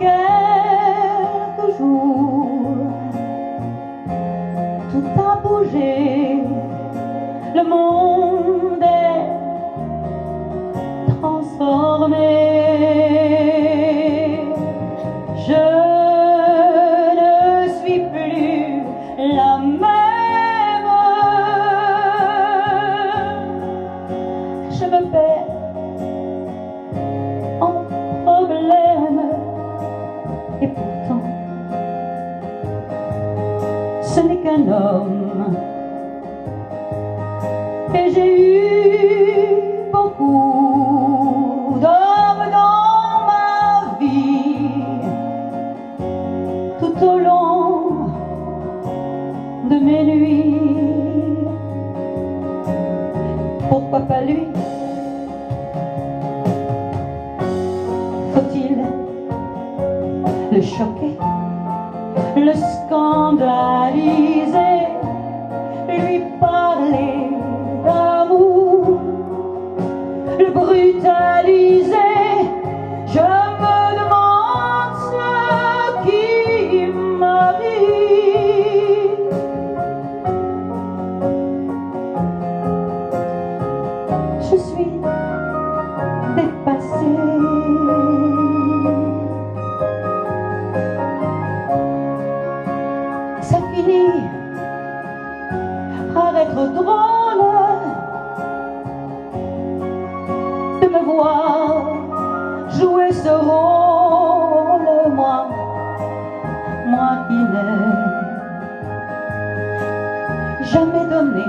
quelques jours, tout a bougé, le monde est transformé. Je ne suis plus la même. Je me perds en problème. Et pourtant, ce n'est qu'un homme. Et j'ai eu beaucoup d'hommes dans ma vie, tout au long de mes nuits. Pourquoi pas lui? Faut-il le choquer, le scandaliser, lui parler d'amour, le brutaliser? Je me demande ce qui m'arrive. Je suis dépassée. Ça finit par être drôle de me voir jouer ce rôle, moi qui n'ai jamais donné,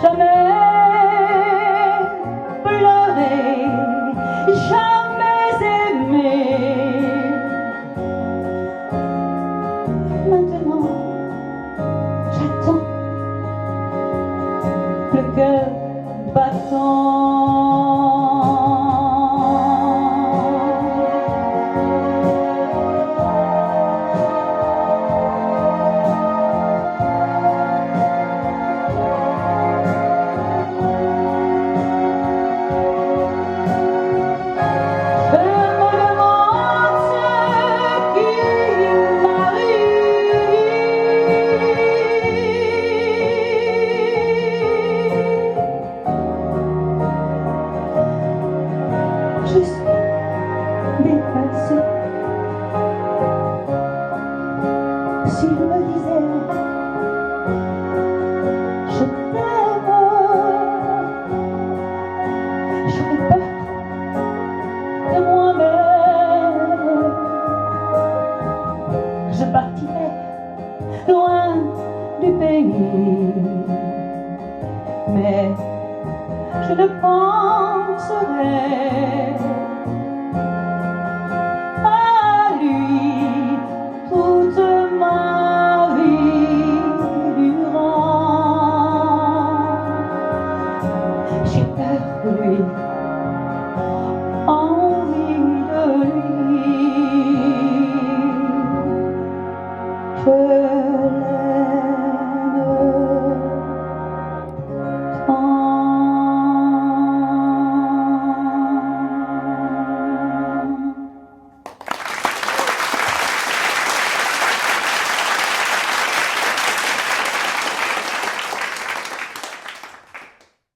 jamais pleuré, jamais aimé. Maintenant, j'attends, le cœur battant. Je suis dépassée. S'il me disait je t'aime, j'aurais peur de moi-même. Je partirais loin du pays, mais je ne penserai à lui toute ma vie durant. J'ai peur de lui, envie de lui, je l'aime.